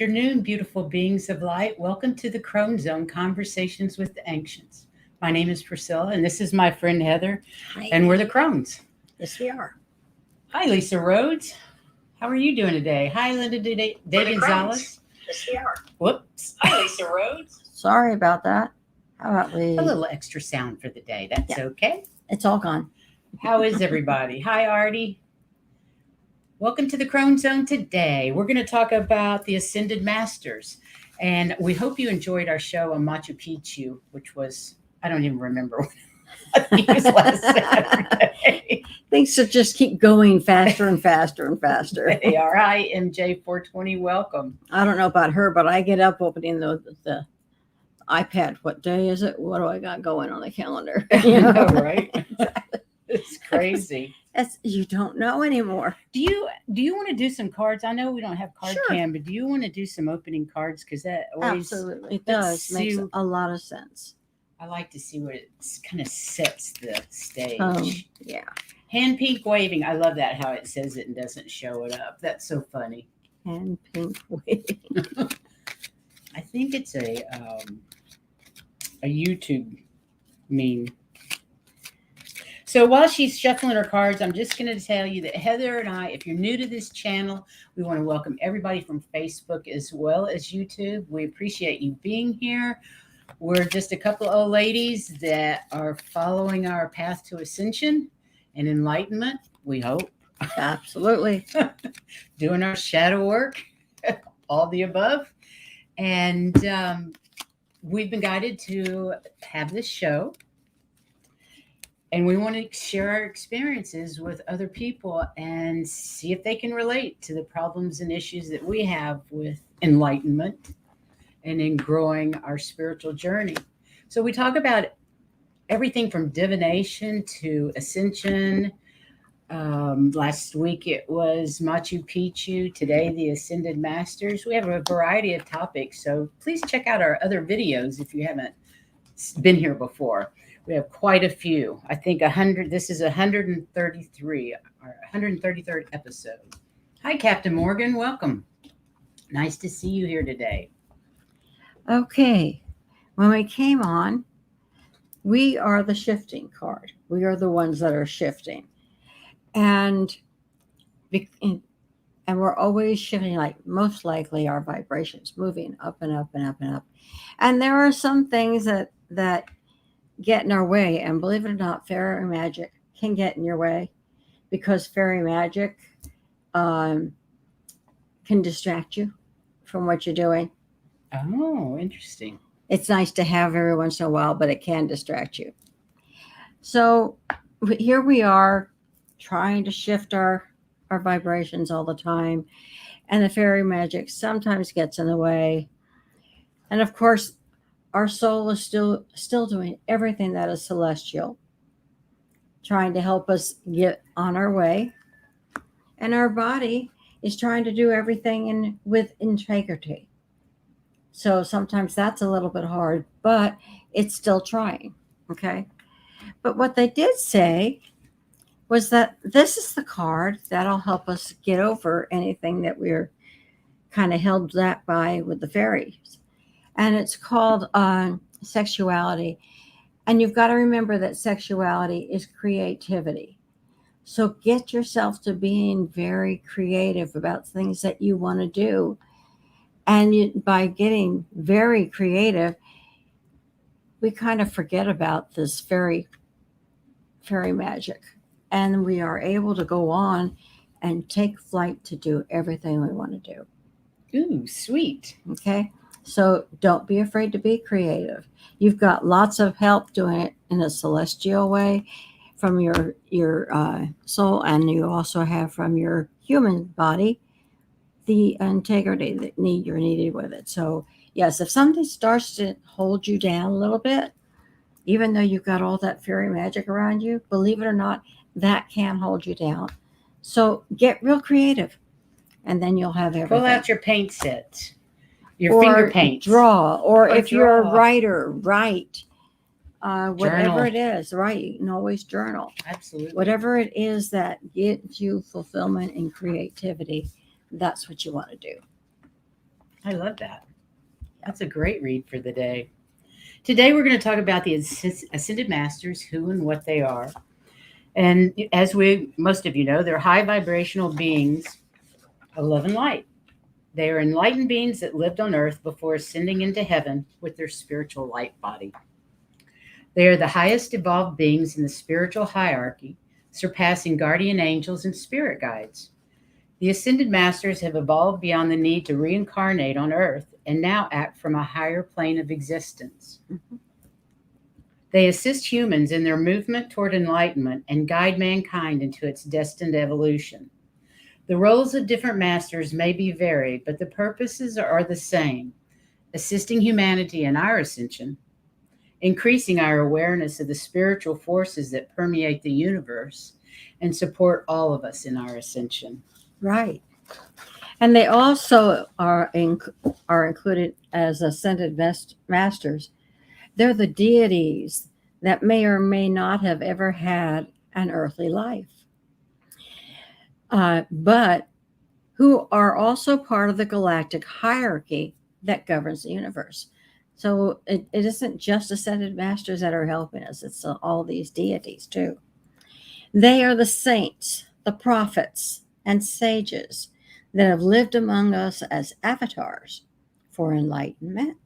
afternoon, beautiful beings of light. Welcome to the Crone Zone Conversations with the Ancients. My name is Priscilla, and this is my friend Heather, Hi. and we're the Crones. Yes, we are. Hi, Lisa Rhodes. How are you doing today? Hi, Linda De Gonzalez. Yes, we are. Whoops. Hi, Lisa Rhodes. Sorry about that. How about we? A little extra sound for the day. That's okay. It's all gone. How is everybody? Hi, Artie. Welcome to the Crone Zone today. We're going to talk about the Ascended Masters. And we hope you enjoyed our show on Machu Picchu, which was, I don't even remember. I think it was last Saturday. Things should just keep going faster and faster and faster. Hey, all right, MJ420, welcome. I don't know about her, but I get up opening the iPad. What day is it? What do I got going on the calendar? You know, right? It's crazy. You don't know anymore. Do you want to do some cards? I know we don't have card Sure. cam, but do you want to do some opening cards? Because that always Absolutely, it does. Makes a lot of sense. I like to see what it kind of sets the stage. Yeah. Hand pink waving. I love that how it says it and doesn't show it up. That's so funny. Hand pink waving. I think it's a YouTube meme. So while she's shuffling her cards, I'm just going to tell you that Heather and I, if you're new to this channel, we want to welcome everybody from Facebook as well as YouTube. We appreciate you being here. We're just a couple of old ladies that are following our path to ascension and enlightenment, we hope. Absolutely. Doing our shadow work, all the above. And we've been guided to have this show. And we want to share our experiences with other people and see if they can relate to the problems and issues that we have with enlightenment and in growing our spiritual journey. So we talk about everything from divination to ascension. Last week it was Machu Picchu. Today, the Ascended Masters. We have a variety of topics. So please check out our other videos if you haven't been here before. We have quite a few. I think 100. This is 133, our 133rd episode. Hi, Captain Morgan. Welcome. Nice to see you here today. Okay. When we came on, we are the shifting card. We are the ones that are shifting. And we're always shifting, like most likely our vibrations moving up and up and up and up. And there are some things that get in our way, and believe it or not, fairy magic can get in your way because fairy magic can distract you from what you're doing. Oh, interesting. It's nice to have every once in a while, but it can distract you. So here we are trying to shift our vibrations all the time, and the fairy magic sometimes gets in the way. And of course, our soul is still doing everything that is celestial, trying to help us get on our way. And our body is trying to do everything with integrity. So sometimes that's a little bit hard, but it's still trying, okay? But what they did say was that this is the card that'll help us get over anything that we're kind of held back by with the fairies. And it's called sexuality. And you've got to remember that sexuality is creativity. So get yourself to being very creative about things that you want to do. And by getting very creative, we kind of forget about this fairy magic. And we are able to go on and take flight to do everything we want to do. Ooh, sweet. Okay. So don't be afraid to be creative. You've got lots of help doing it in a celestial way from your soul, and you also have from your human body the integrity that you're needed with it. So yes, if something starts to hold you down a little bit, even though you've got all that fairy magic around you, believe it or not, that can hold you down. So get real creative, and then you'll have everything. Pull out your paint sets. Your finger paints. Draw, or if draw. you're a writer, write. Whatever Journal. it is, right? You can always journal. Absolutely. Whatever it is that gives you fulfillment and creativity, that's what you want to do. I love that. That's a great read for the day. Today, we're going to talk about the Ascended Masters, who and what they are. And as most of you know, they're high vibrational beings of love and light. They are enlightened beings that lived on earth before ascending into heaven with their spiritual light body. They are the highest evolved beings in the spiritual hierarchy, surpassing guardian angels and spirit guides. The Ascended Masters have evolved beyond the need to reincarnate on earth and now act from a higher plane of existence. Mhm. They assist humans in their movement toward enlightenment and guide mankind into its destined evolution. The roles of different masters may be varied, but the purposes are the same: assisting humanity in our ascension, increasing our awareness of the spiritual forces that permeate the universe, and support all of us in our ascension. Right. And they also are included as ascended masters. They're the deities that may or may not have ever had an earthly life, but who are also part of the galactic hierarchy that governs the universe. So it isn't just ascended masters that are helping us, it's all these deities too. They are the saints, the prophets, and sages that have lived among us as avatars for enlightenment,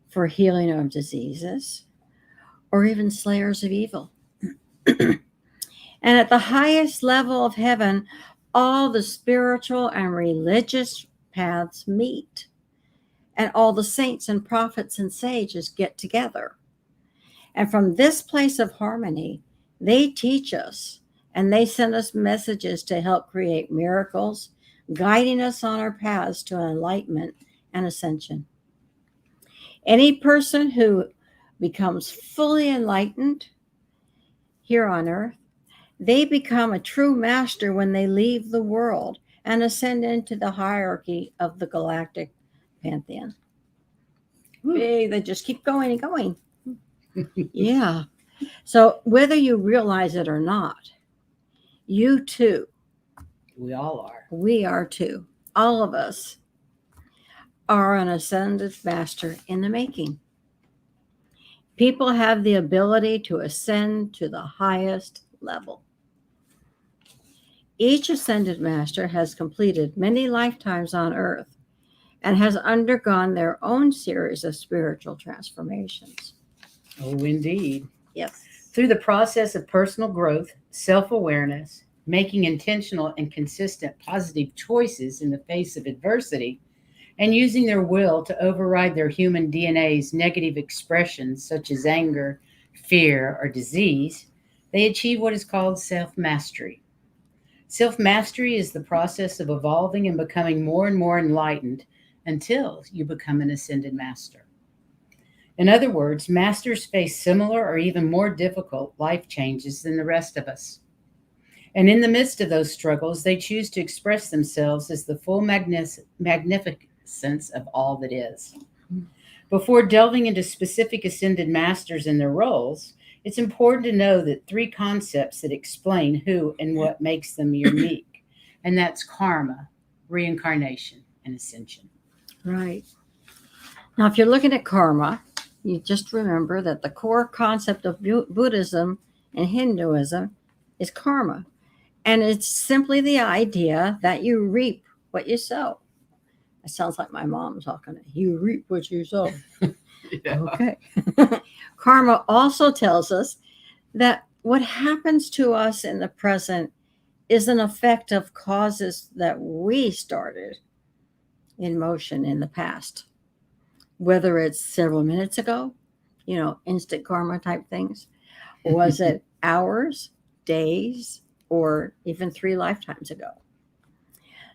for healing of diseases, or even slayers of evil. And at the highest level of heaven, all the spiritual and religious paths meet, and all the saints and prophets and sages get together. And from this place of harmony, they teach us and they send us messages to help create miracles, guiding us on our paths to enlightenment and ascension. Any person who becomes fully enlightened here on earth, they become a true master when they leave the world and ascend into the hierarchy of the galactic pantheon. They just keep going and going. Yeah. So whether you realize it or not, you too, We all are. we are too, all of us are an ascended master in the making. People have the ability to ascend to the highest level. Each ascended master has completed many lifetimes on earth and has undergone their own series of spiritual transformations. Oh, indeed. Yes. Through the process of personal growth, self-awareness, making intentional and consistent positive choices in the face of adversity, and using their will to override their human DNA's negative expressions such as anger, fear, or disease, they achieve what is called self-mastery. Self-mastery is the process of evolving and becoming more and more enlightened until you become an ascended master. In other words, masters face similar or even more difficult life changes than the rest of us. And in the midst of those struggles, they choose to express themselves as the full magnificence of all that is. Before delving into specific ascended masters and their roles, it's important to know that three concepts that explain who and what makes them unique, and that's karma, reincarnation, and ascension. Right. Now, if you're looking at karma, you just remember that the core concept of Buddhism and Hinduism is karma. And it's simply the idea that you reap what you sow. It sounds like my mom talking. You reap what you sow. Yeah. Okay. Karma also tells us that what happens to us in the present is an effect of causes that we started in motion in the past. Whether it's several minutes ago, instant karma type things, or was it hours, days, or even 3 lifetimes ago?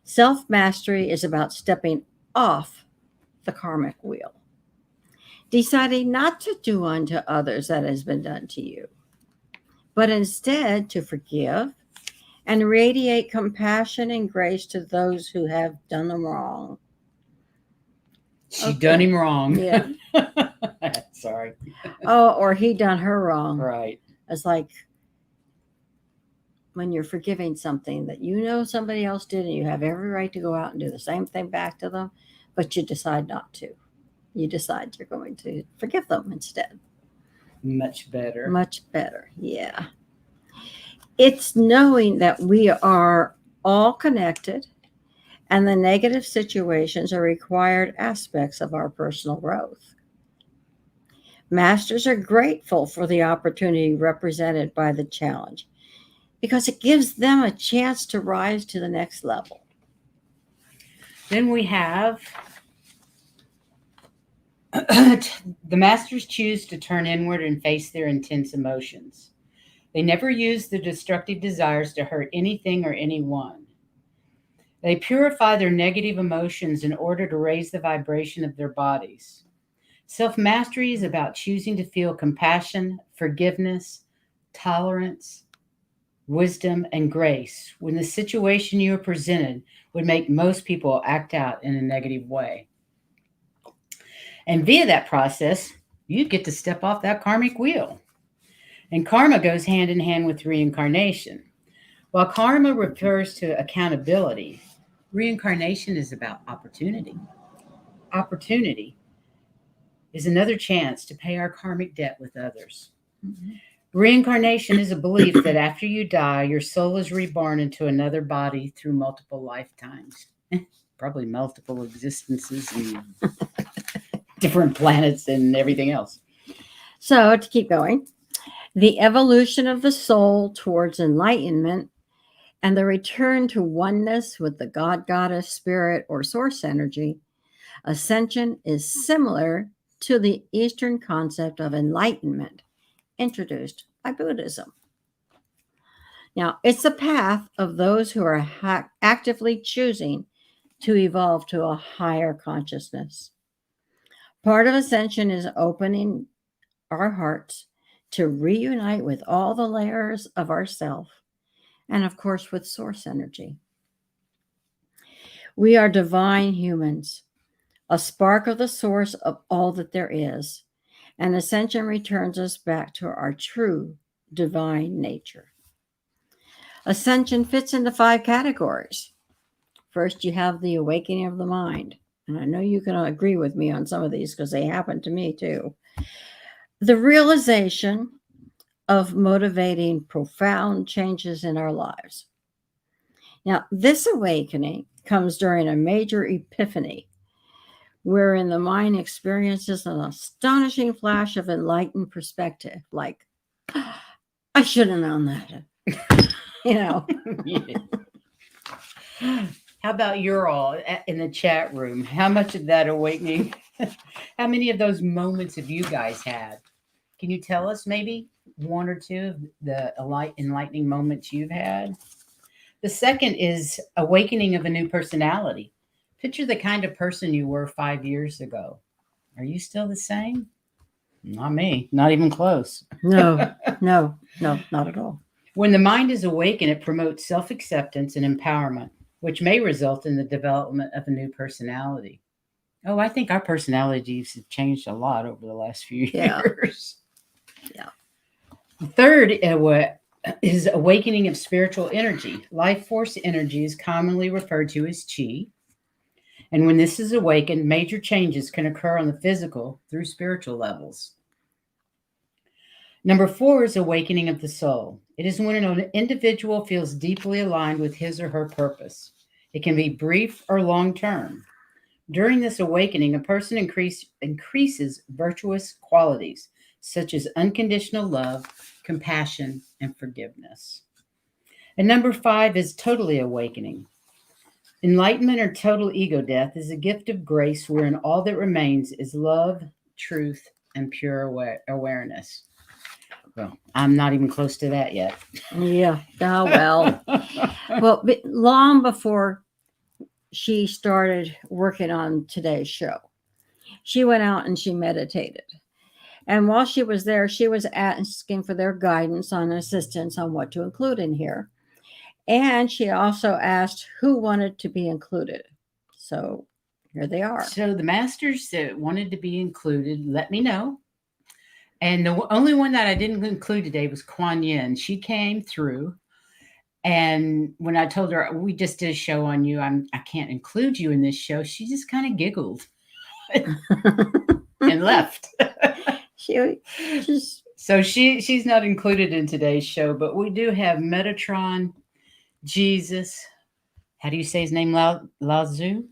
Self-mastery is about stepping off the karmic wheel, deciding not to do unto others that has been done to you, but instead to forgive and radiate compassion and grace to those who have done them wrong. She done him wrong. Yeah. Sorry. Oh, or he done her wrong. Right. It's like when you're forgiving something that somebody else did and you have every right to go out and do the same thing back to them, but you decide not to. You decide you're going to forgive them instead. Much better. Much better, yeah. It's knowing that we are all connected and the negative situations are required aspects of our personal growth. Masters are grateful for the opportunity represented by the challenge because it gives them a chance to rise to the next level. Then we have the masters choose to turn inward and face their intense emotions. They never use the destructive desires to hurt anything or anyone. They purify their negative emotions in order to raise the vibration of their bodies. Self-mastery is about choosing to feel compassion, forgiveness, tolerance, wisdom, and grace when the situation you are presented would make most people act out in a negative way. And via that process, you get to step off that karmic wheel. And karma goes hand in hand with reincarnation. While karma refers to accountability, reincarnation is about opportunity. Opportunity is another chance to pay our karmic debt with others. Mm-hmm. Reincarnation is a belief that after you die, your soul is reborn into another body through multiple lifetimes, probably multiple existences and different planets and everything else. So, to keep going, the evolution of the soul towards enlightenment and the return to oneness with the God, Goddess, Spirit, or Source energy, ascension is similar to the Eastern concept of enlightenment introduced by Buddhism. Now, it's the path of those who are actively choosing to evolve to a higher consciousness. Part of ascension is opening our hearts to reunite with all the layers of ourself and, of course, with source energy. We are divine humans, a spark of the source of all that there is, and ascension returns us back to our true divine nature. Ascension fits into 5 categories. First, you have the awakening of the mind. And I know you can agree with me on some of these because they happen to me too. The realization of motivating profound changes in our lives. Now, this awakening comes during a major epiphany, wherein the mind experiences an astonishing flash of enlightened perspective, like, I should have known that. How about you're all in the chat room? How much of that awakening, how many of those moments have you guys had? Can you tell us maybe 1 or 2 of the enlightening moments you've had? The second is awakening of a new personality. Picture the kind of person you were 5 years ago. Are you still the same? Not me. Not even close. No, not at all. When the mind is awakened, it promotes self-acceptance and empowerment, which may result in the development of a new personality. Oh, I think our personalities have changed a lot over the last few years. Yeah. The third is awakening of spiritual energy. Life force energy is commonly referred to as chi. And when this is awakened, major changes can occur on the physical through spiritual levels. Number 4 is awakening of the soul. It is when an individual feels deeply aligned with his or her purpose. It can be brief or long-term. During this awakening, a person increases virtuous qualities such as unconditional love, compassion, and forgiveness. And number 5 is totally awakening. Enlightenment or total ego death is a gift of grace wherein all that remains is love, truth, and pure awareness. Well, I'm not even close to that yet. Yeah. Oh, well. Well, long before she started working on today's show, she went out and she meditated. And while she was there, she was asking for their guidance on assistance on what to include in here. And she also asked who wanted to be included. So here they are. So the masters that wanted to be included, let me know. And the only one that I didn't include today was Kuan Yin. She came through And when I told her we just did a show on you, I can't include you in this show, she just kind of giggled and left. She just So she's not included in today's show, but we do have Metatron, Jesus. How do you say his name? Lao Tzu,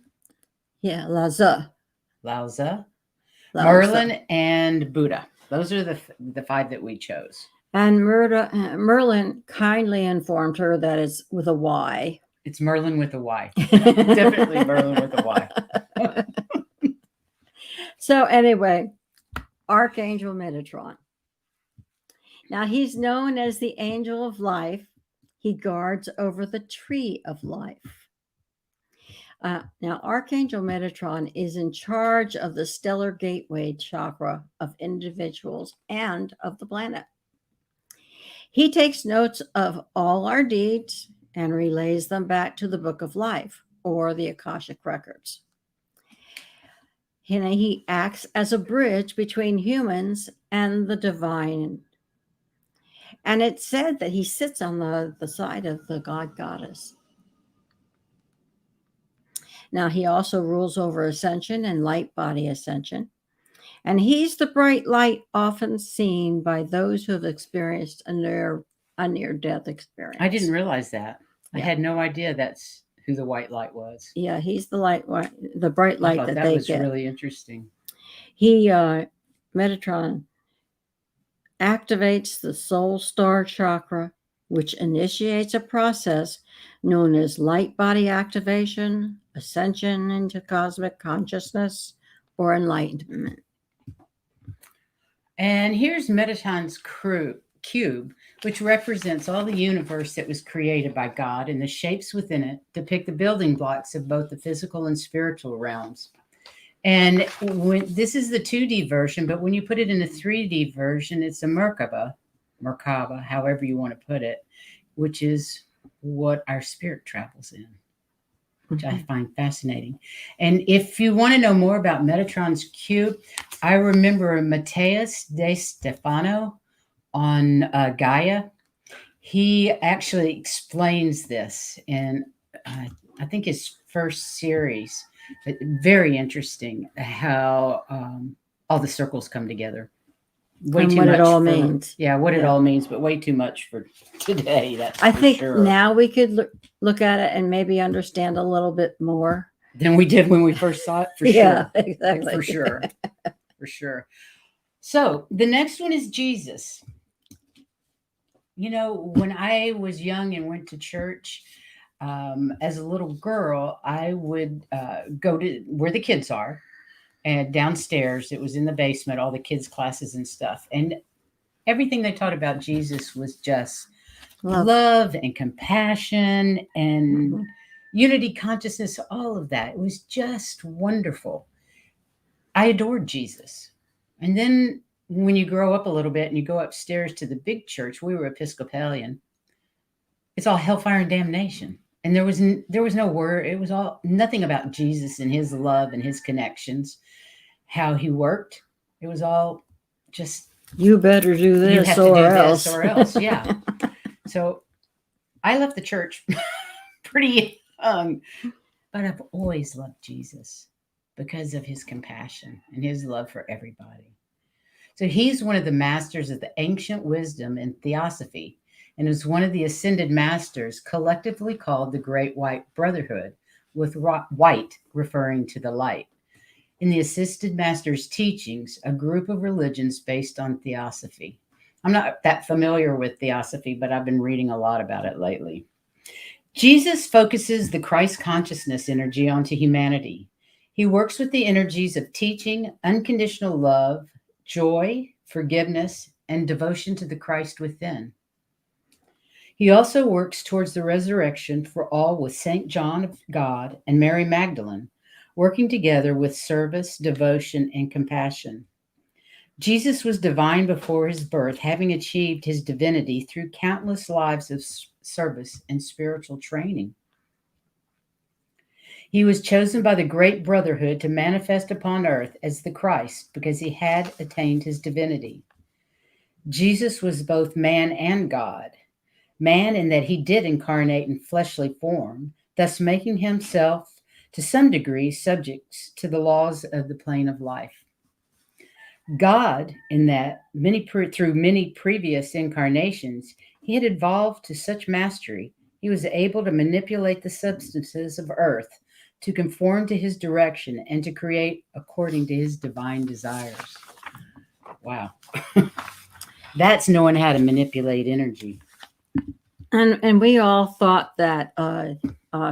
yeah, Laza. Lao Laozi. Merlin, and Buddha. Those are the 5 that we chose. And Merlin kindly informed her that it's with a Y. It's Merlin with a Y. Definitely Merlin with a Y. So anyway, Archangel Metatron. Now he's known as the angel of life. He guards over the tree of life. Now, Archangel Metatron is in charge of the stellar gateway chakra of individuals and of the planet. He takes notes of all our deeds and relays them back to the Book of Life or the Akashic Records. He acts as a bridge between humans and the divine. And it's said that he sits on the side of the god goddess. Now, he also rules over ascension and light body ascension. And he's the bright light often seen by those who have experienced a near-death experience. I didn't realize that. Yeah. I had no idea that's who the white light was. Yeah, he's the the bright light that they was get. Really interesting. He, Metatron, activates the soul star chakra, which initiates a process known as light body activation, ascension into cosmic consciousness, or enlightenment. And here's Metatron's cube, which represents all the universe that was created by God, and the shapes within it depict the building blocks of both the physical and spiritual realms. And this is the 2D version, but when you put it in a 3D version, it's a Merkaba, however you want to put it, which is what our spirit travels in, which I find fascinating. And if you want to know more about Metatron's cube, I remember Matthias de Stefano on Gaia. He actually explains this in, I think, his first series. Very interesting how all the circles come together. Way and too what much it all means. Yeah, what it all means, but way too much for today. I think now we could look at it and maybe understand a little bit more than we did when we first saw it. For sure. Yeah, exactly. For sure. For sure. So the next one is Jesus. You know, when I was young and went to church, as a little girl, I would go to where the kids are, and downstairs, it was in the basement, all the kids' classes and stuff. And everything they taught about Jesus was just love and compassion and unity consciousness, all of that. It was just wonderful. I adored Jesus. And then when you grow up a little bit and you go upstairs to the big church, we were Episcopalian. It's all hellfire and damnation. And there was no word. It was all nothing about Jesus and his love and his connections, how he worked. It was all just, you better do this, you have or to do else. this or else. Yeah. So I left the church pretty young, but I've always loved Jesus because of his compassion and his love for everybody. So he's one of the masters of the ancient wisdom and theosophy, and is one of the ascended masters collectively called the Great White Brotherhood, with white referring to the light. In the assisted master's teachings, a group of religions based on theosophy. I'm not that familiar with theosophy, but I've been reading a lot about it lately. Jesus focuses the Christ consciousness energy onto humanity. He works with the energies of teaching, unconditional love, joy, forgiveness, and devotion to the Christ within. He also works towards the resurrection for all with St. John of God and Mary Magdalene, working together with service, devotion, and compassion. Jesus was divine before his birth, having achieved his divinity through countless lives of service and spiritual training. He was chosen by the Great Brotherhood to manifest upon earth as the Christ because he had attained his divinity. Jesus was both man and God. man in that he did incarnate in fleshly form, thus making himself to some degree subject to the laws of the plane of life. God, in that through many previous incarnations, he had evolved to such mastery, he was able to manipulate the substances of earth to conform to his direction and to create according to his divine desires. Wow. That's knowing how to manipulate energy. And we all thought that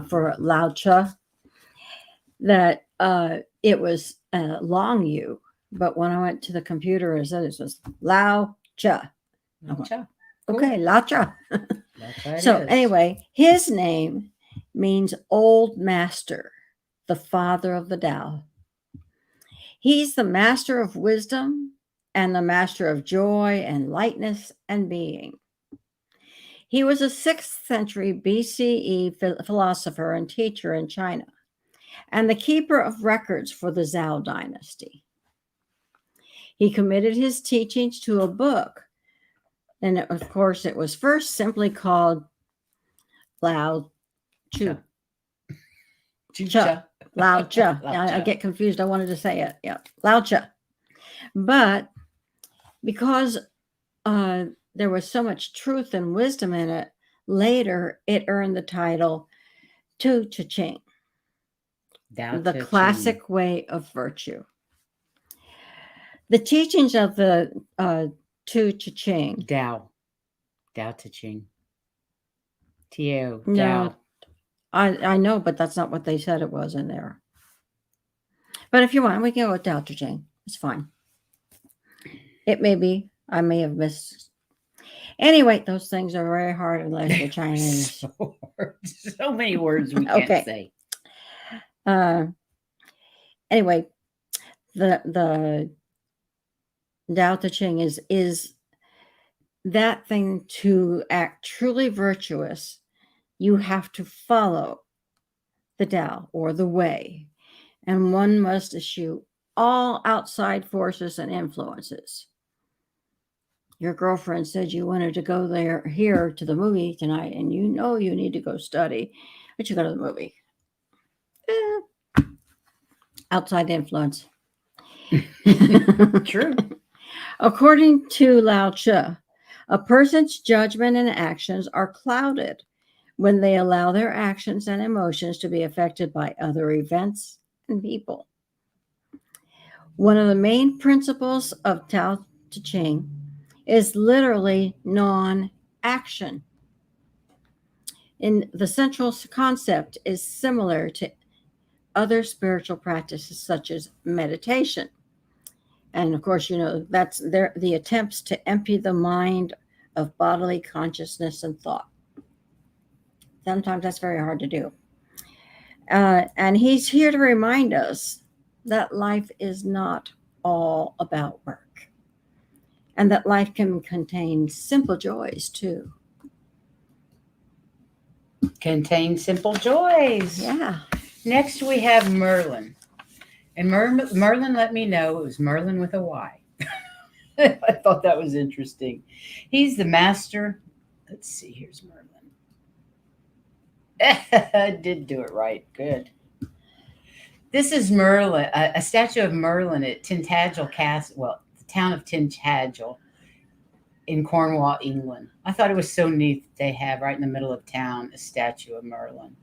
for Lao Tzu, that it was long U. But when I went to the computer, it said it was Lao Tzu. Okay, Lao Tzu. So anyway, his name means old master, the father of the Tao. He's the master of wisdom and the master of joy and lightness and being. He was a 6th century BCE philosopher and teacher in China, and the keeper of records for the Zhou dynasty. He committed his teachings to a book, and of course it was first simply called Lao Tzu. Lao Tzu. I get confused. I wanted to say it. Yeah, Lao Tzu. But because there was so much truth and wisdom in it, later it earned the title Tu Chi Ching, the classic way of virtue. The teachings of the Tu Chi Ching. Tao Te Ching. Tao. No, I know, but that's not what they said it was in there. But if you want, we can go with Tao Te Ching. It's fine. It may be. I may have missed. Anyway, those things are very hard unless you're Chinese. So hard. So many words we can't say. Anyway, the Tao Te Ching is that thing to act truly virtuous. You have to follow the Tao or the way, and one must eschew all outside forces and influences. Your girlfriend said you wanted to go here to the movie tonight, and you know you need to go study, but you go to the movie. Outside influence. True. According to Lao Tzu, a person's judgment and actions are clouded when they allow their actions and emotions to be affected by other events and people. One of the main principles of Tao Te Ching is literally non-action. And the central concept is similar to other spiritual practices such as meditation. And of course, you know, that's the attempts to empty the mind of bodily consciousness and thought. Sometimes that's very hard to do. And he's here to remind us that life is not all about work, and that life can contain simple joys too. Contain simple joys. Yeah. Next we have Merlin. And Merlin let me know it was Merlin with a Y. I thought that was interesting. He's the master. Let's see, here's Merlin. I did do it right. Good. This is Merlin, a statue of Merlin at Tintagel Castle, well, the town of Tintagel in Cornwall, England. I thought it was so neat that they have right in the middle of town a statue of Merlin.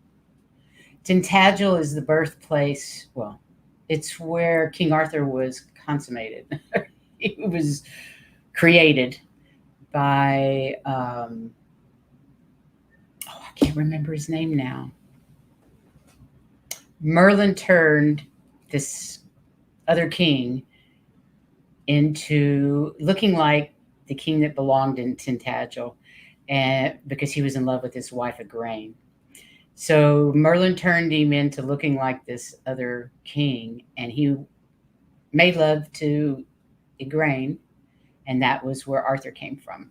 Tintagel is the birthplace, well, it's where King Arthur was consummated. He was created by, I can't remember his name now. Merlin turned this other king into looking like the king that belonged in Tintagel, and because he was in love with his wife Igraine. So Merlin turned him into looking like this other king, and he made love to Igraine, and that was where Arthur came from.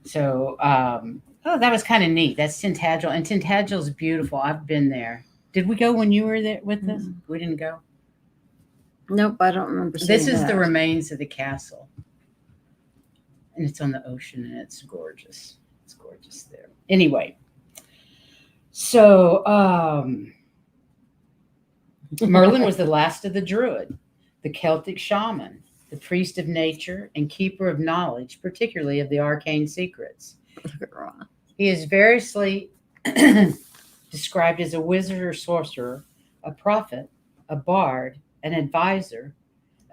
So, that was kind of neat. That's Tintagel, and Tintagel's beautiful. I've been there. Did we go when you were there with us? We didn't go. Nope, I don't remember seeing This is that. the remains of the castle, and it's on the ocean, and it's gorgeous. It's gorgeous there. Anyway, so Merlin was the last of the druid, the Celtic shaman, the priest of nature, and keeper of knowledge, particularly of the arcane secrets. He is variously described as a wizard or sorcerer, a prophet, a bard, an advisor,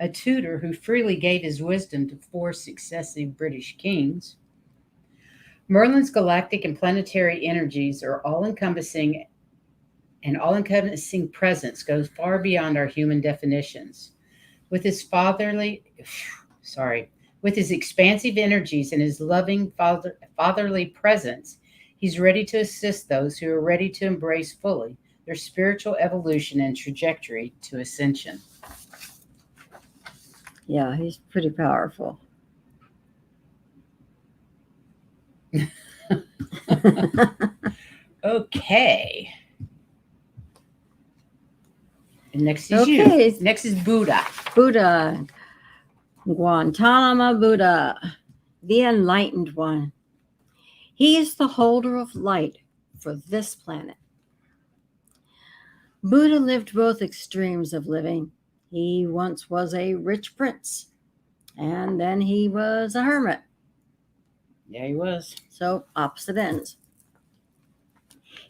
a tutor who freely gave his wisdom to 4 successive British kings. Merlin's galactic and planetary energies are all-encompassing, and all-encompassing presence goes far beyond our human definitions. With his expansive energies and his loving fatherly presence, he's ready to assist those who are ready to embrace fully their spiritual evolution and trajectory to ascension. Yeah, he's pretty powerful. Okay. And next is Okay. you. Next is Buddha. Buddha, Gautama Buddha, the enlightened one. He is the holder of light for this planet. Buddha lived both extremes of living. He once was a rich prince, and then he was a hermit. Yeah, he was. So, opposite ends.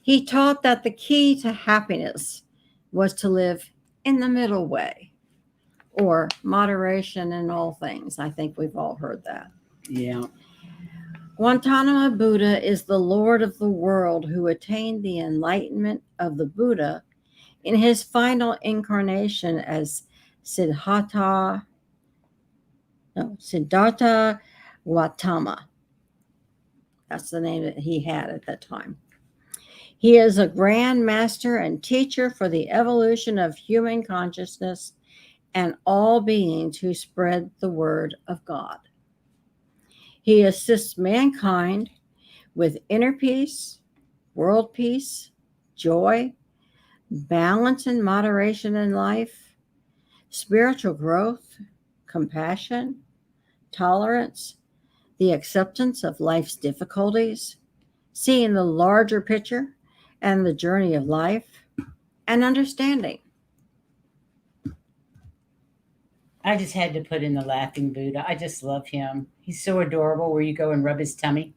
He taught that the key to happiness was to live in the middle way, or moderation in all things. I think we've all heard that. Yeah. Gautama Buddha is the Lord of the world who attained the enlightenment of the Buddha in his final incarnation as Siddhartha Gautama. That's the name that he had at that time. He is a grand master and teacher for the evolution of human consciousness and all beings who spread the word of God. He assists mankind with inner peace, world peace, joy, balance and moderation in life, spiritual growth, compassion, tolerance, the acceptance of life's difficulties, seeing the larger picture and the journey of life, and understanding. I just had to put in the laughing Buddha. I just love him. He's so adorable where you go and rub his tummy.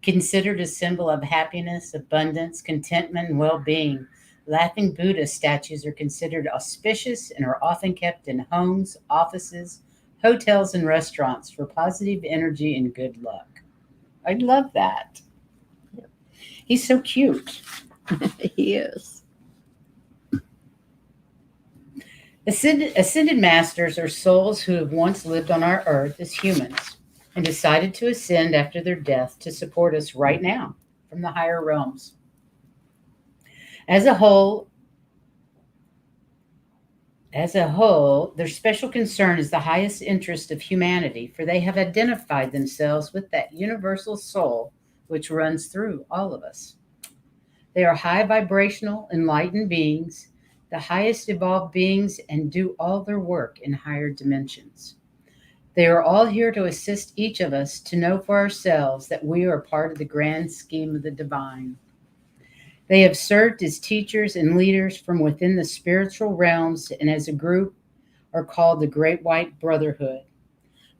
Considered a symbol of happiness, abundance, contentment, and well-being, laughing Buddha statues are considered auspicious and are often kept in homes, offices, hotels, and restaurants for positive energy and good luck. I love that. He's so cute. He is. Ascended masters are souls who have once lived on our earth as humans and decided to ascend after their death to support us right now from the higher realms. As a whole, their special concern is the highest interest of humanity, for they have identified themselves with that universal soul which runs through all of us. They are high vibrational, enlightened beings, the highest evolved beings, and do all their work in higher dimensions. They are all here to assist each of us to know for ourselves that we are part of the grand scheme of the divine. They have served as teachers and leaders from within the spiritual realms, and as a group are called the Great White Brotherhood.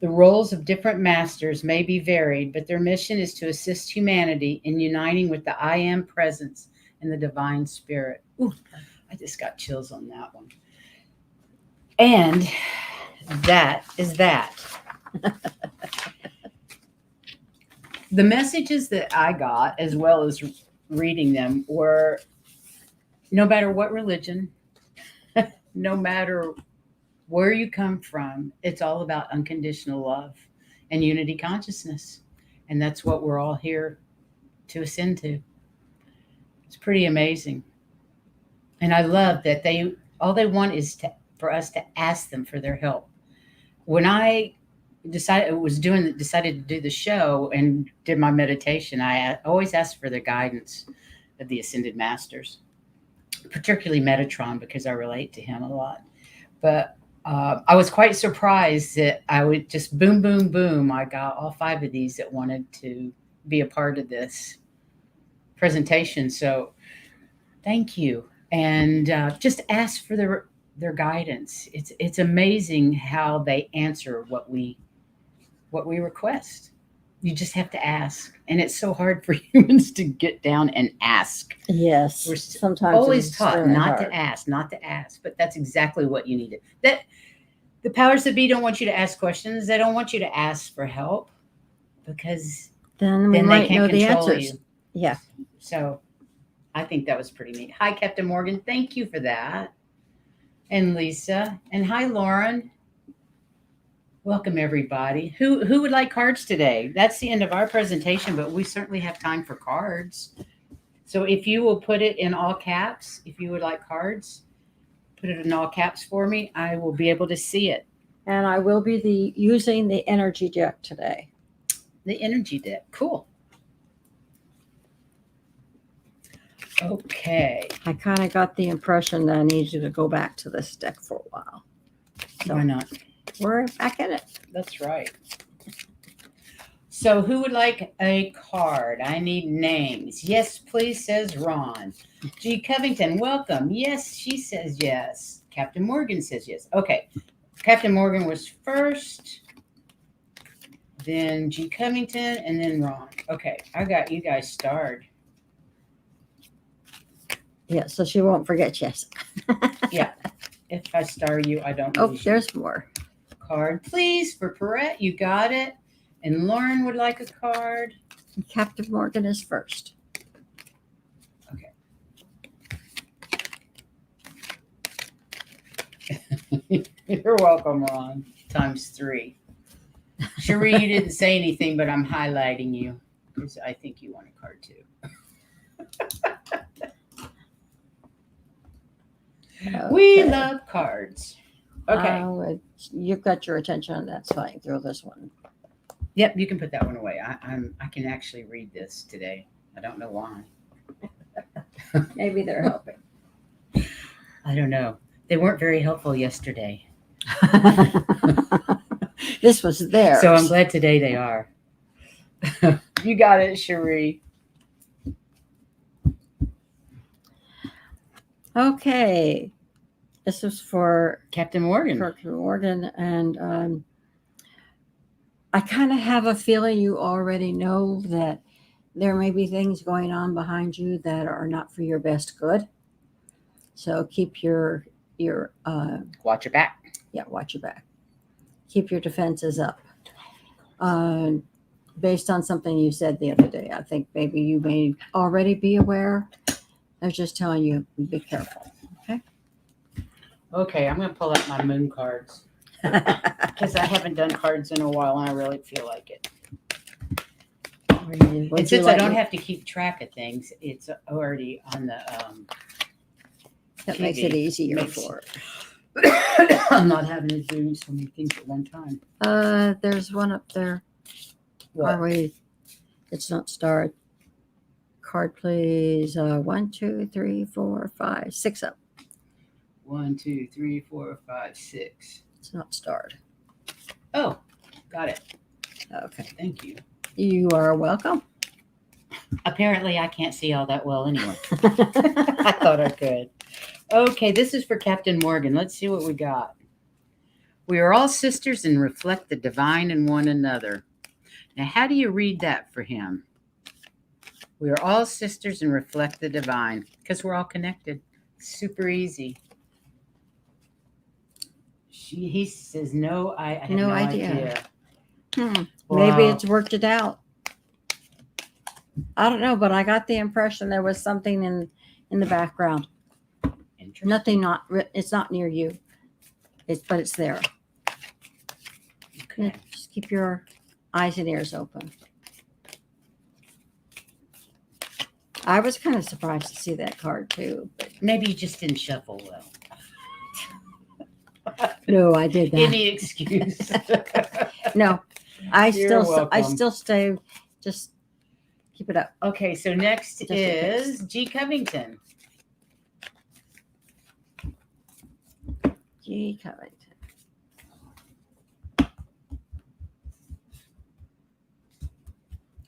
The roles of different masters may be varied, but their mission is to assist humanity in uniting with the I Am presence and the divine spirit. Ooh, I just got chills on that one. And that is that. The messages that I got, as well as reading them, were no matter what religion, no matter where you come from, it's all about unconditional love and unity consciousness. And that's what we're all here to ascend to. It's pretty amazing. And I love that all they want is for us to ask them for their help. When I decided to do the show and did my meditation, I always asked for the guidance of the Ascended Masters, particularly Metatron, because I relate to him a lot. But I was quite surprised that I would just boom, boom, boom. I got all 5 of these that wanted to be a part of this presentation. So thank you. And just ask for their guidance. It's amazing how they answer what we request. You just have to ask. And it's so hard for humans to get down and ask. Yes. We're Sometimes always it's taught really not hard. to ask, not to ask. But that's exactly what you need. That the powers that be don't want you to ask questions. They don't want you to ask for help because Then we then they might can't know the control answers. you. Yeah. So I think that was pretty neat. Hi, Captain Morgan. Thank you for that. And Lisa. And hi, Lauren. Welcome, everybody. Who would like cards today? That's the end of our presentation, but we certainly have time for cards. So if you will put it in all caps, if you would like cards, put it in all caps for me. I will be able to see it. And I will be using the energy deck today. The energy deck. Cool. Okay. I kind of got the impression that I needed to go back to this deck for a while. So Why not? we're back at it. That's right. So who would like a card? I need names. Yes, please, says Ron. G. Covington, welcome. Yes, she says yes. Captain Morgan says yes. Okay. Captain Morgan was first, then G. Covington, and then Ron. Okay, I got you guys starred. Yeah, so she won't forget yes. Yeah. If I star you, I don't Oh, lose you. there's more. Card, please, for Perrette. You got it. And Lauren would like a card. Captain Morgan is first. You're welcome, Ron. Times 3. Cherie, you didn't say anything, but I'm highlighting you because I think you want a card too. We Okay. love cards. Okay. You've got your attention. That's fine. Throw this one. Yep, you can put that one away. I can actually read this today. I don't know why. Maybe they're helping. I don't know. They weren't very helpful yesterday. This was theirs. So I'm glad today they are. You got it, Cherie. Okay. This is for Captain Morgan. Captain Morgan. And I kind of have a feeling you already know that there may be things going on behind you that are not for your best good. So keep your Watch your back. yeah, watch your back. Keep your defenses up. Based on something you said the other day, I think maybe you may already be aware. I was just telling you, be careful. Okay, I'm going to pull out my moon cards because I haven't done cards in a while and I really feel like it. And since I don't have to keep track of things, it's already on the that makes it easier for I'm not having to do so many things at one time. there's one up there. What? Are we? It's not starred. Card, please. 1, 2, 3, 4, 5, 6 up. 1, 2, 3, 4, 5, 6. It's not starred. Oh, got it. Okay. Thank you. You are welcome. Apparently, I can't see all that well anyway. I thought I could. Okay, this is for Captain Morgan. Let's see what we got. We are all sisters and reflect the divine in one another. Now, how do you read that for him? We are all sisters and reflect the divine because we're all connected. Super easy. He says, no, I have no idea. Maybe Wow. it's worked it out. I don't know, but I got the impression there was something in the background. Interesting. Nothing it's not near you. But it's there. Okay. Just keep your eyes and ears open. I was kind of surprised to see that card too. But Maybe you just didn't shuffle well. no, I did that. Any excuse. No, I You're still welcome. stay. Just keep it up. Okay, so next Just in is G. Covington. G. Covington.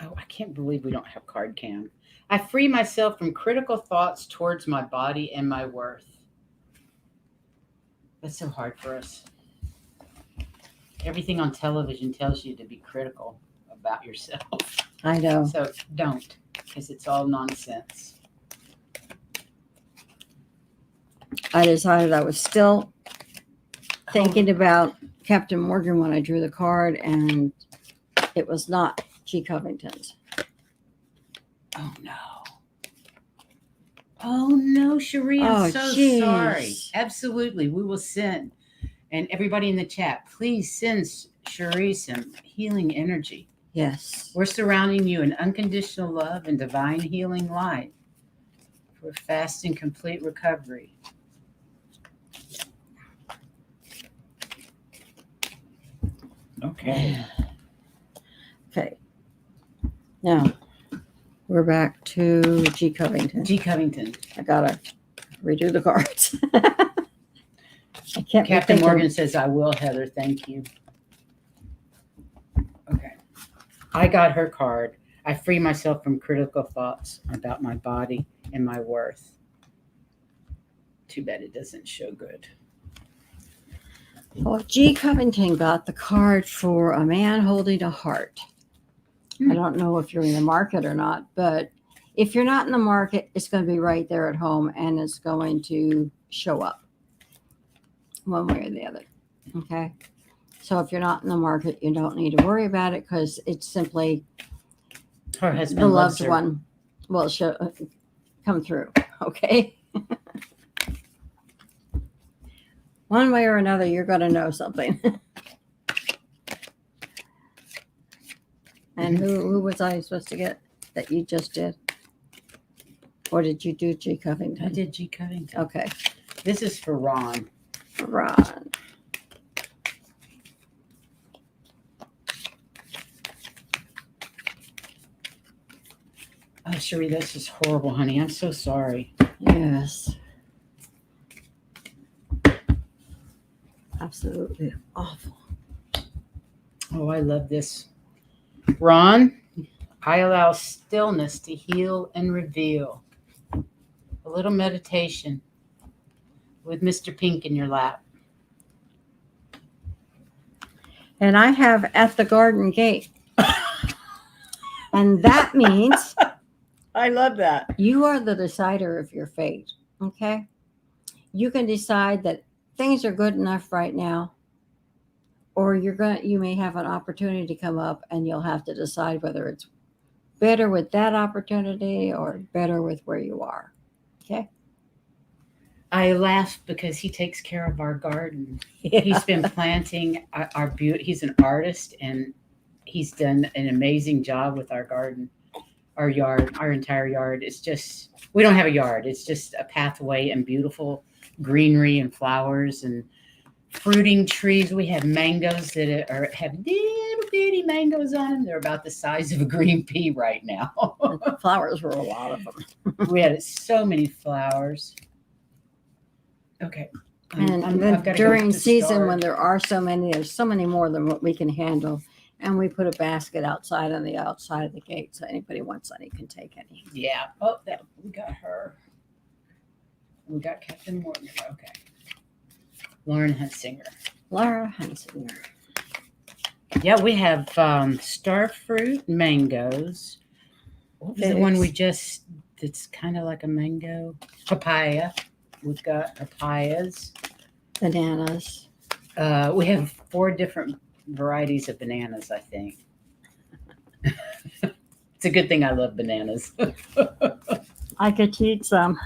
Oh, I can't believe we don't have card cam. I free myself from critical thoughts towards my body and my worth. That's so hard for us. Everything on television tells you to be critical about yourself. I know. So don't, because it's all nonsense. I decided I was still thinking about Captain Morgan when I drew the card, and it was not G. Covington's. Oh no. Oh no, Cherie, I'm so geez. sorry. Absolutely. We will send. And everybody in the chat, please send Cherie some healing energy. Yes. We're surrounding you in unconditional love and divine healing light for fast and complete recovery. Okay. Okay. Now we're back to G. Covington. G. Covington. I gotta redo the cards. I can't. Captain Morgan says, I will, Heather. Thank you. Okay. I got her card. I free myself from critical thoughts about my body and my worth. Too bad it doesn't show good. Well, G. Covington got the card for a man holding a heart. I don't know if you're in the market or not, but if you're not in the market, it's going to be right there at home and it's going to show up one way or the other. Okay. So if you're not in the market, you don't need to worry about it because it's simply Her husband the loves loved her. one will come through. Okay. One way or another, you're going to know something. And who was I supposed to get that you just did? Or did you do G. Covington? I did G. Covington. Okay. This is for Ron. Ron. Oh, Cherie, this is horrible, honey. I'm so sorry. Yes. Absolutely awful. Oh, I love this. Ron, I allow stillness to heal and reveal. A little meditation with Mr. Pink in your lap. And I have at the garden gate. And that means I love that. you are the decider of your fate. Okay? You can decide that things are good enough right now, or you may have an opportunity come up and you'll have to decide whether it's better with that opportunity or better with where you are. Okay? I laugh because he takes care of our garden. He's been planting our beauty. He's an artist and he's done an amazing job with our garden, our yard, our entire yard. It's just, we don't have a yard. It's just a pathway and beautiful greenery and flowers and fruiting trees. We have mangoes that have little bitty mangoes on them. They're about the size of a green pea right now. The flowers were a lot of them. We had so many flowers. Okay. And I've then gotta go during to season start. when there are so many, there's so many more than what we can handle. And we put a basket outside on the outside of the gate so anybody wants any can take any. Yeah. Oh, we got her. We got Captain Morgan. Okay. Lauren Hunsinger. Laura Hunsinger. Yeah, we have star fruit mangoes. What was the one we just, it's kind of like a mango? Papaya. We've got papayas. Bananas. We have 4 different varieties of bananas, I think. It's a good thing I love bananas. I could eat some.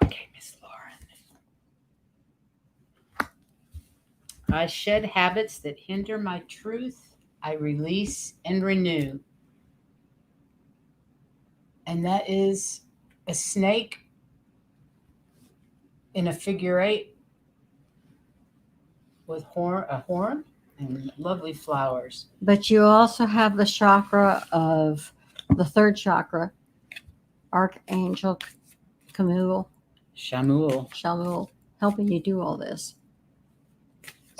Okay, Miss Lauren. I shed habits that hinder my truth. I release and renew. And that is a snake in a figure 8 with a horn and lovely flowers. But you also have the chakra of the 3rd chakra, Archangel Shamuel, Shamuel. helping you do all this.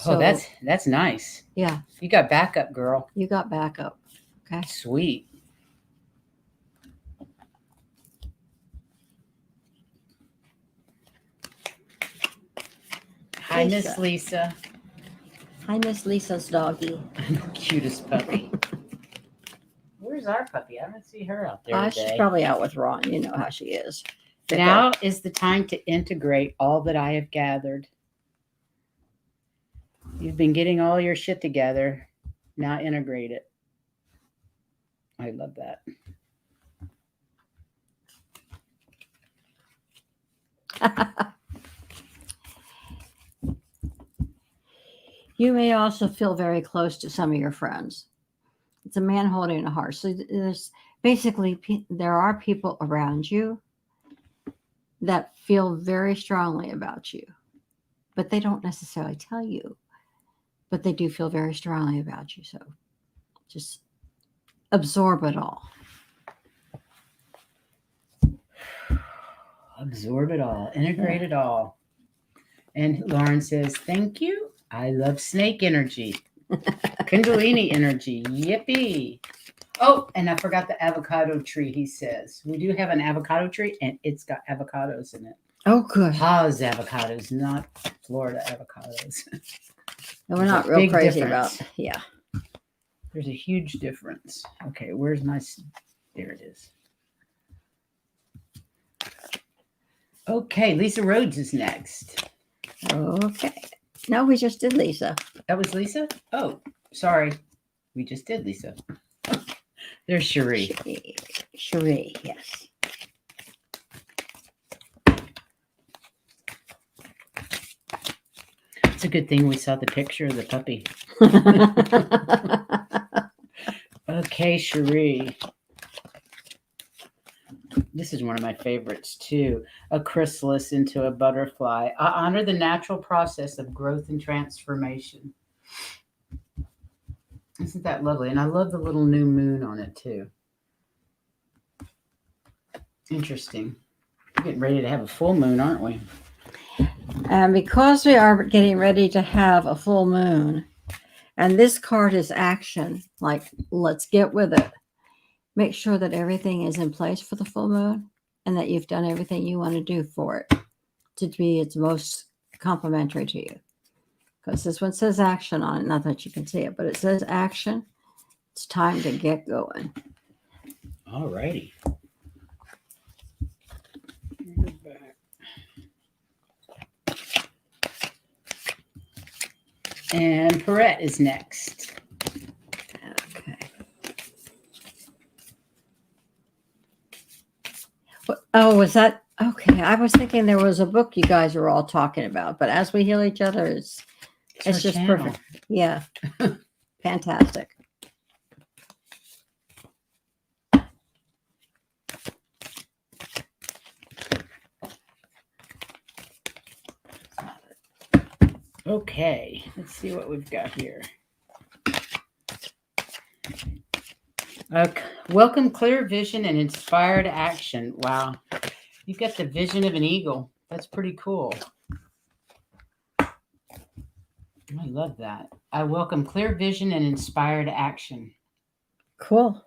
Oh, that's nice. Yeah, You got backup, girl. you got backup. Okay. Sweet. Hi, Miss Lisa. Hi, Miss Lisa's doggy. Cutest puppy. Where's our puppy? I don't see her out there She's today. probably out with Ron. You know how she is. Now is the time to integrate all that I have gathered. You've been getting all your shit together. Now integrate it. I love that. You may also feel very close to some of your friends. It's a man holding a heart. So there's basically, there are people around you that feel very strongly about you, but they don't necessarily tell you, but they do feel very strongly about you. So just absorb it all. Absorb it all. Integrate it all. And Lauren says, thank you. I love snake energy. Kundalini energy. Yippee. Oh, and I forgot the avocado tree, he says. We do have an avocado tree, and it's got avocados in it. Oh, good. Haas avocados, not Florida avocados. No, we're not real crazy about, yeah. There's a huge difference. Okay, where's my, there it is. Okay, Lisa Rhodes is next. Okay. No, we just did Lisa. That was Lisa? Oh, sorry. We just did Lisa. There's Cherie. Cherie, yes. It's a good thing we saw the picture of the puppy. Okay, Cherie. This is one of my favorites too. A chrysalis into a butterfly. I honor the natural process of growth and transformation. Isn't that lovely? And I love the little new moon on it too. Interesting. We're getting ready to have a full moon, aren't we? And because we are getting ready to have a full moon, and this card is action, like let's get with it. Make sure that everything is in place for the full moon and that you've done everything you want to do for it to be its most complementary to you. Because this one says action on it. Not that you can see it, but it says action. It's time to get going. All righty. And Perrette is next. Okay. Oh, was that okay? I was thinking there was a book you guys were all talking about, but as we heal each other, it's just channel. perfect. Yeah. Fantastic. Okay, let's see what we've got here. Welcome, clear vision and inspired action. Wow, you got the vision of an eagle. That's pretty cool. I love that. I welcome clear vision and inspired action. Cool.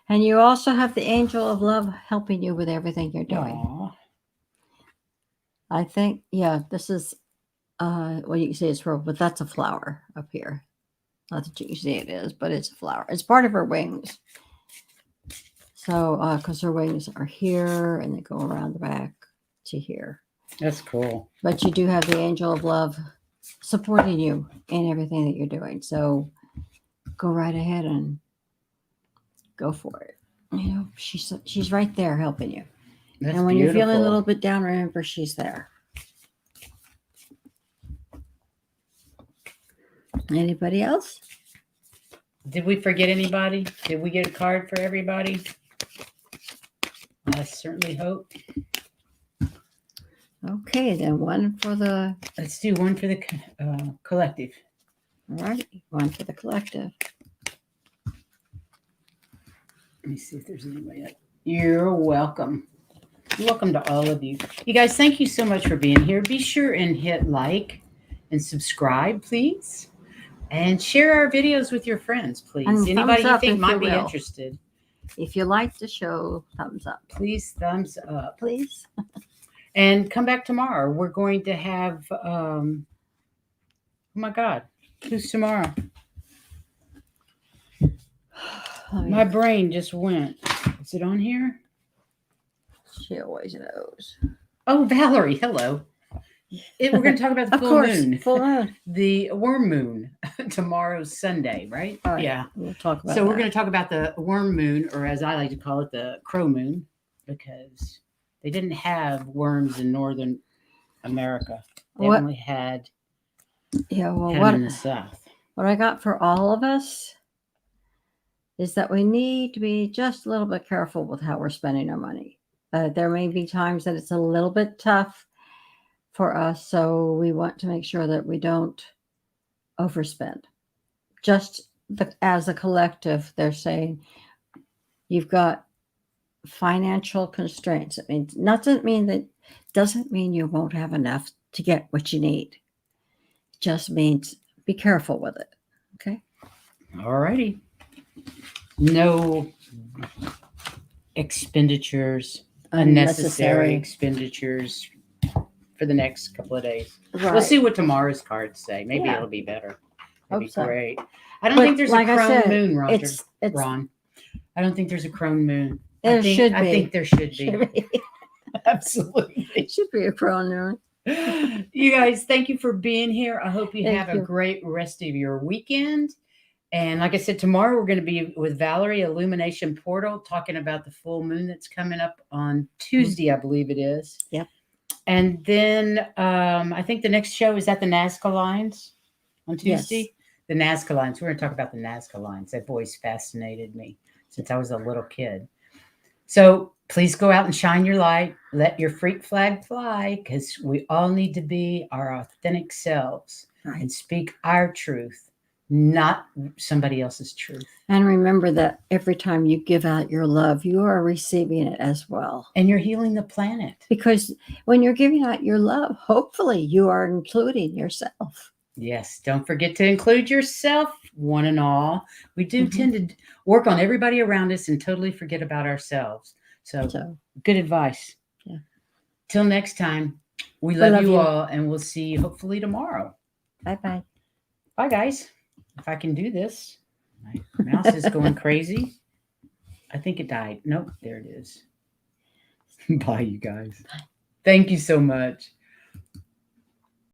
And you also have the angel of love helping you with everything you're doing. Aww. I think, yeah, this is, well, you can see it's purple, but that's a flower up here. Not that you can see it is, but it's a flower. It's part of her wings. So, because her wings are here and they go around the back to here. That's cool. But you do have the angel of love supporting you in everything that you're doing. So go right ahead and go for it. You know, she's right there helping you. That's and when beautiful. you're feeling a little bit down, remember she's there. Anybody else? Did we forget anybody? Did we get a card for everybody? I certainly hope. Okay, then one for the... Let's do one for the collective. All right, one for the collective. Let me see if there's anybody. You're welcome. Welcome to all of you. You guys, thank you so much for being here. Be sure and hit like and subscribe, please. And share our videos with your friends, please. And Anybody thumbs you up think if might you be will. interested. If you like the show, thumbs up. Please thumbs up. Please. And come back tomorrow. We're going to have, oh my God, who's tomorrow? My brain just went. Is it on here? She always knows. Oh, Valerie, hello. We're going to talk about the Of full course, moon. full moon. The worm moon. Tomorrow's Sunday, right? All right, Yeah. we'll talk about So we're that. going to talk about the worm moon, or as I like to call it, the crow moon, because they didn't have worms in Northern America. They What- only had Yeah, well, them in the South. what I got for all of us is that we need to be just a little bit careful with how we're spending our money. There may be times that it's a little bit tough for us, so we want to make sure that we don't overspend. Just as a collective, they're saying you've got financial constraints. It means doesn't mean you won't have enough to get what you need. It just means be careful with it. Okay. All righty. No expenditures, unnecessary expenditures for the next couple of days. Right. We'll see what tomorrow's cards say. Maybe Yeah. it'll be better. That'd Hope be so. great. I don't But think there's like a I crone said, moon, Roger. It's Ron. I don't think there's a crone moon. There I think, should I be. think there should be. should be, Absolutely. should be a crone moon. You guys, thank you for being here. I hope you Thank have you. a great rest of your weekend. And like I said, tomorrow we're going to be with Valerie, Illumination Portal, talking about the full moon that's coming up on Tuesday, I believe it is. Yep. And then I think the next show is at the Nazca Lines on Yes. Tuesday. The Nazca Lines. We're going to talk about the Nazca Lines. They've always fascinated me since I was a little kid. So please go out and shine your light. Let your freak flag fly, because we all need to be our authentic selves Right. and speak our truth, not somebody else's truth. And remember that every time you give out your love, you are receiving it as well. And you're healing the planet. Because when you're giving out your love, hopefully you are including yourself. Yes. Don't forget to include yourself, one and all. We do tend to work on everybody around us and totally forget about ourselves. So good advice. Yeah. Till next time, we love you all, and we'll see you hopefully tomorrow. Bye-bye. Bye, guys. If I can do this. My mouse is going crazy. I think it died. Nope, there it is. Bye, you guys. Thank you so much.